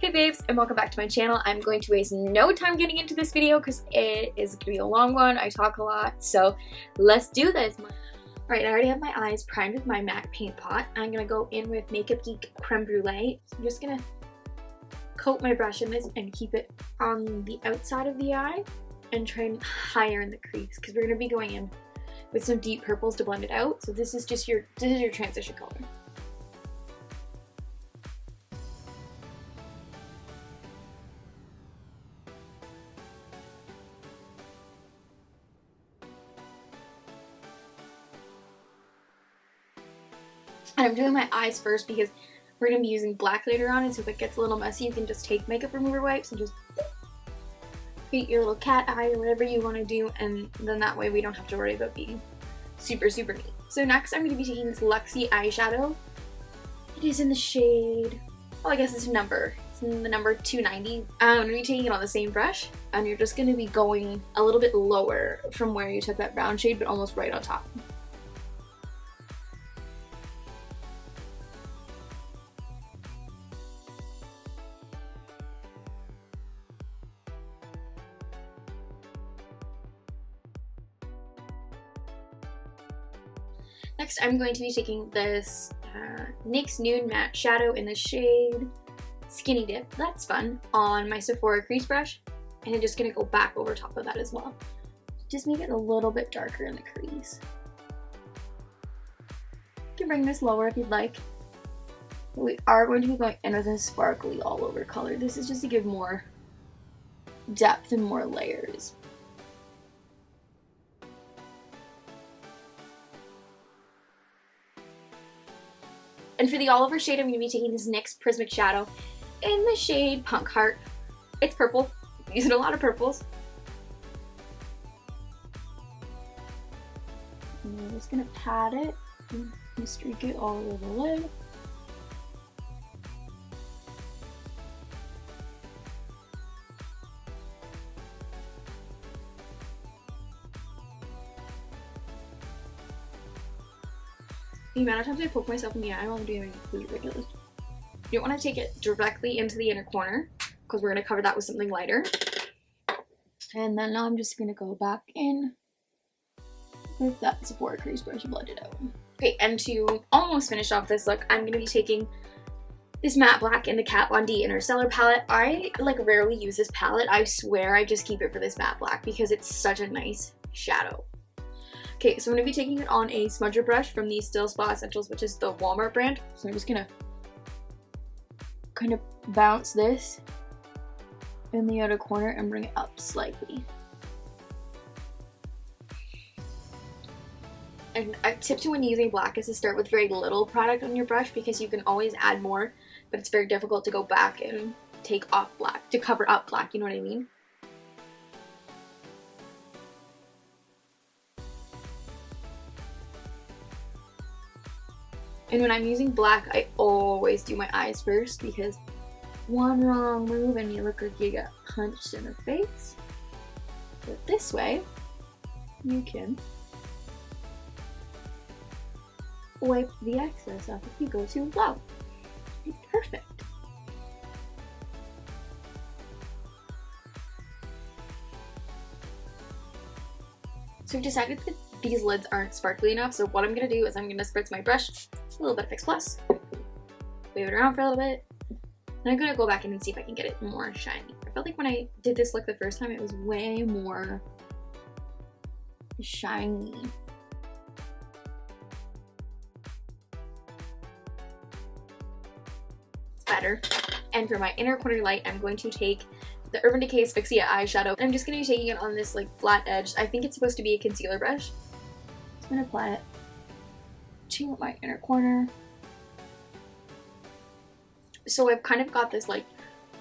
Hey babes, and welcome back to my channel. I'm going to waste no time getting into this video because it is going to be a long one. I talk a lot, so let's do this. Alright, I already have my eyes primed with my MAC paint pot. I'm going to go in with Makeup Geek Creme Brulee. So I'm just going to coat my brush in this and keep it on the outside of the eye and try and higher in the crease because we're going to be going in with some deep purples to blend it out. So this is just your transition color. And I'm doing my eyes first because we're going to be using black later on, and so if it gets a little messy, you can just take makeup remover wipes and just create your little cat eye or whatever you want to do, and then that way we don't have to worry about being super neat. So next I'm going to be taking this Luxie eyeshadow. It is in the shade, well, I guess it's a number. It's in the number 290. I'm going to be taking it on the same brush, and you're just going to be going a little bit lower from where you took that brown shade, but almost right on top. Next, I'm going to be taking this NYX Nude Matte Shadow in the shade Skinny Dip, that's fun, on my Sephora crease brush. And I'm just going to go back over top of that as well. Just make it a little bit darker in the crease. You can bring this lower if you'd like. But we are going to be going in with a sparkly all over color. This is just to give more depth and more layers. And for the all over shade, I'm going to be taking this NYX Prismatic Shadow in the shade Punk Heart. It's purple. I'm using a lot of purples. And I'm just going to pat it and streak it all over the lid. The amount of times I poke myself in the eye while I'm doing it is ridiculous. You don't want to take it directly into the inner corner because we're going to cover that with something lighter. And then now I'm just going to go back in with that Sephora crease brush and blend it out. Okay, and to almost finish off this look, I'm going to be taking this matte black in the Kat Von D Interstellar palette. I rarely use this palette. I swear I just keep it for this matte black because it's such a nice shadow. Okay, so I'm going to be taking it on a smudger brush from the Still Spa Essentials, which is the Walmart brand. So I'm just going to kind of bounce this in the outer corner and bring it up slightly. And a tip to when using black is to start with very little product on your brush because you can always add more, but it's very difficult to go back and take off black, to cover up black, you know what I mean? And when I'm using black, I always do my eyes first because one wrong move and you look like you got punched in the face. But this way, you can wipe the excess off if you go too low. It's perfect. So I've decided that these lids aren't sparkly enough, so what I'm going to do is I'm going to spritz my brush, a little bit of Fix Plus, wave it around for a little bit, and I'm going to go back in and see if I can get it more shiny. I felt like when I did this look the first time, it was way more shiny. It's better. And for my inner corner light, I'm going to take the Urban Decay Asphyxia eyeshadow, and I'm just going to be taking it on this flat edge. I think it's supposed to be a concealer brush. I'm going to apply it to my inner corner. So I've kind of got this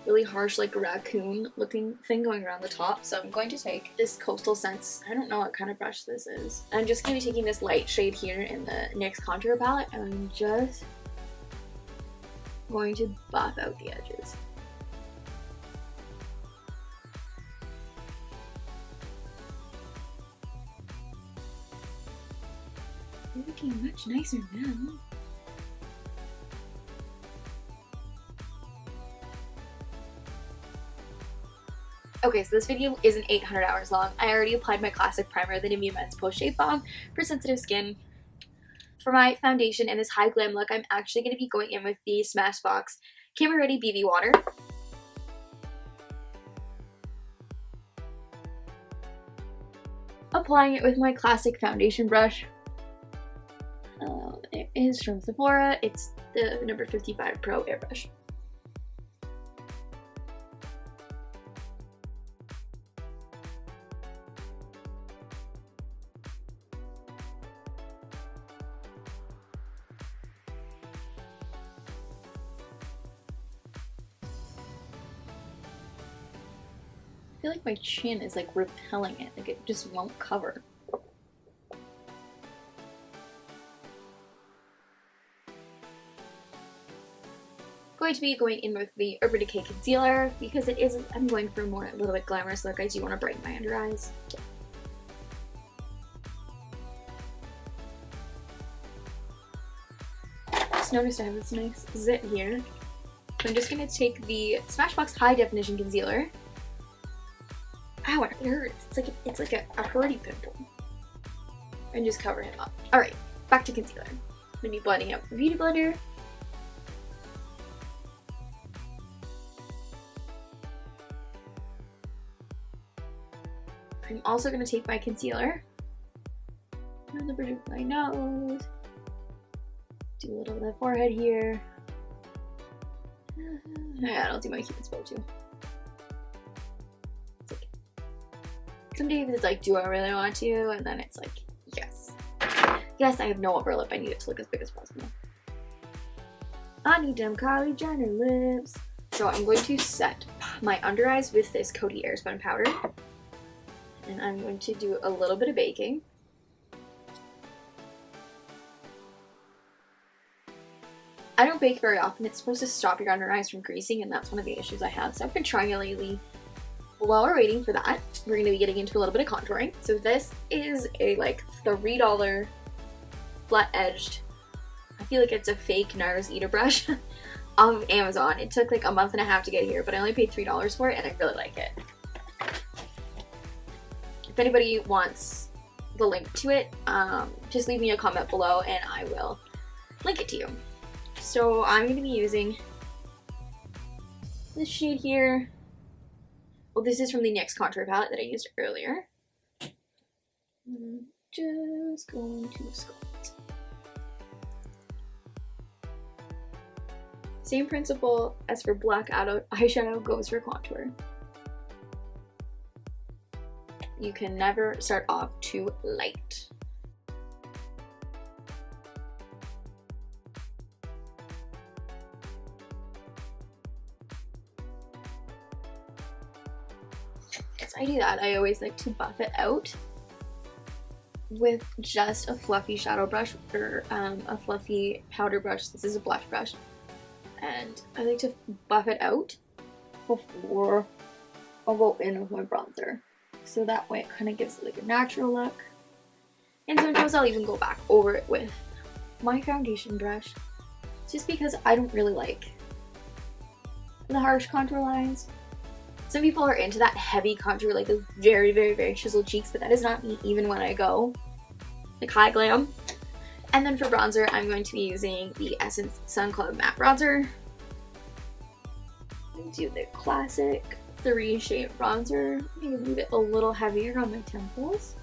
really harsh raccoon looking thing going around the top. So I'm going to take this Coastal Scents, I don't know what kind of brush this is. I'm just going to be taking this light shade here in the NYX contour palette, and I'm just going to buff out the edges. You're looking much nicer now. Okay, so this video isn't 800 hours long. I already applied my classic primer, the Nivea Men's Post Shave Balm for sensitive skin. For my foundation and this high glam look, I'm actually going to be going in with the Smashbox Camera Ready BB Water. Applying it with my classic foundation brush. It is from Sephora. It's the number 55 Pro Airbrush. I feel like my chin is like repelling it, like it just won't cover. Going to be going in with the Urban Decay concealer because it is, I'm going for a little bit glamorous look. I do want to brighten my under eyes. Just noticed I have this nice zit here. So I'm just going to take the Smashbox High Definition Concealer. Ow, it hurts. It's like a hurty pimple. And just cover him up. Alright, back to concealer. I'm going to be blending out the Beauty Blender. I'm also going to take my concealer on the bridge of my nose, do a little bit of the forehead here. Yeah, I'll do my Cupid's bow too. It's like, some days it's like, do I really want to? And then it's like, yes. Yes, I have no upper lip. I need it to look as big as possible. I need them Kylie Jenner lips. So I'm going to set my under eyes with this Coty Airspun powder. And I'm going to do a little bit of baking. I don't bake very often. It's supposed to stop your under eyes from greasing, and that's one of the issues I have. So I've been trying it lately. While we're waiting for that, we're going to be getting into a little bit of contouring. So this is a like $3 flat-edged, I feel like it's a fake NARS Eater brush off of Amazon. It took like a month and a half to get here, but I only paid $3 for it, and I really like it. If anybody wants the link to it, just leave me a comment below and I will link it to you. So I'm going to be using this shade here. Well, this is from the NYX contour palette that I used earlier. I'm just going to sculpt. Same principle as for black eyeshadow goes for contour. You can never start off too light. As I do that, I always like to buff it out with just a fluffy shadow brush or a fluffy powder brush. This is a blush brush. And I like to buff it out before I'll go in with my bronzer. So that way it kind of gives it like a natural look. And sometimes I'll even go back over it with my foundation brush. Just because I don't really like the harsh contour lines. Some people are into that heavy contour, like those very, very, very chiseled cheeks, but that is not me even when I go like high glam. And then for bronzer, I'm going to be using the Essence Sun Club Matte Bronzer. Do the classic 3 shade bronzer. I'm going to leave it a little heavier on my temples.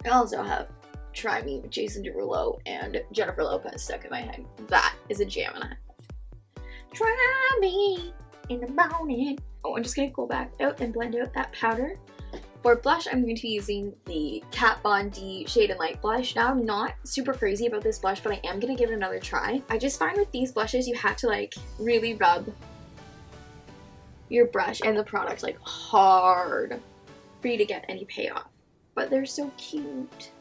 I also have Try Me with Jason Derulo and Jennifer Lopez stuck in my head. That is a jam and a half. Try me in the morning. Oh, I'm just going to go back out and blend out that powder. For blush, I'm going to be using the Kat Von D Shade and Light blush. Now, I'm not super crazy about this blush, but I am going to give it another try. I just find with these blushes, you have to like really rub your brush and the product like hard for you to get any payoff. But they're so cute.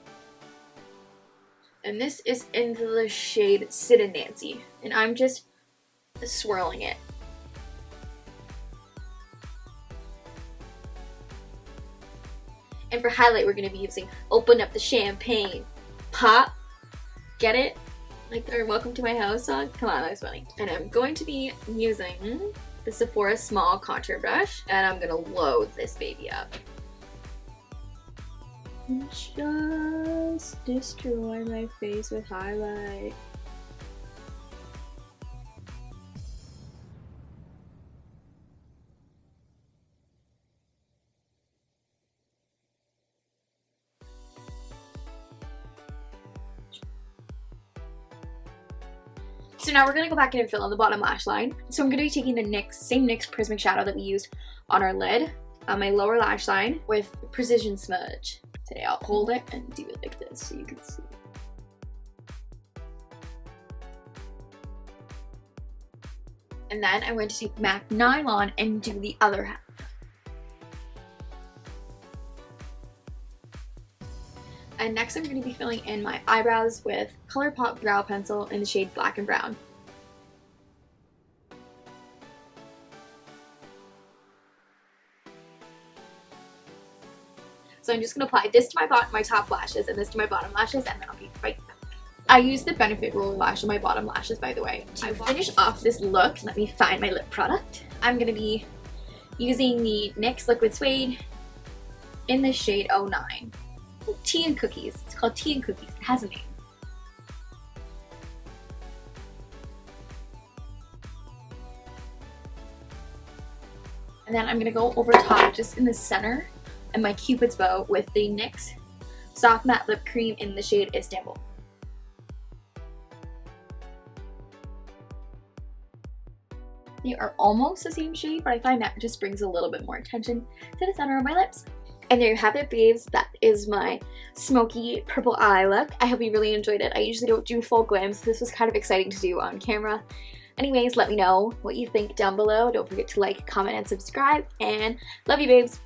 And this is in the shade Sid and Nancy. And I'm just swirling it. And for highlight, we're going to be using Open Up the Champagne pop, get it? Like their Welcome to My House song? Come on, that was funny. And I'm going to be using the Sephora Small Contour Brush, and I'm gonna load this baby up. Just destroy my face with highlight. So now we're going to go back in and fill in the bottom lash line. So I'm going to be taking the same NYX Prismatic Shadow that we used on our lid on my lower lash line with Precision Smudge. Today I'll hold it and do it like this so you can see. And then I'm going to take MAC Nylon and do the other half. And next I'm going to be filling in my eyebrows with ColourPop Brow Pencil in the shade Black and Brown. So I'm just going to apply this to my top lashes and this to my bottom lashes, and then I'll be right back. I use the Benefit Roller Lash on my bottom lashes, by the way. To finish off this look, let me find my lip product. I'm going to be using the NYX Liquid Suede in the shade 09. Tea and Cookies. It's called Tea and Cookies. It has a name. And then I'm going to go over top just in the center and my Cupid's bow with the NYX Soft Matte Lip Cream in the shade Istanbul. They are almost the same shade, but I find that just brings a little bit more attention to the center of my lips. And there you have it, babes. That is my smoky purple eye look. I hope you really enjoyed it. I usually don't do full glam, so this was kind of exciting to do on camera. Anyways, let me know what you think down below. Don't forget to like, comment, and subscribe. And love you, babes.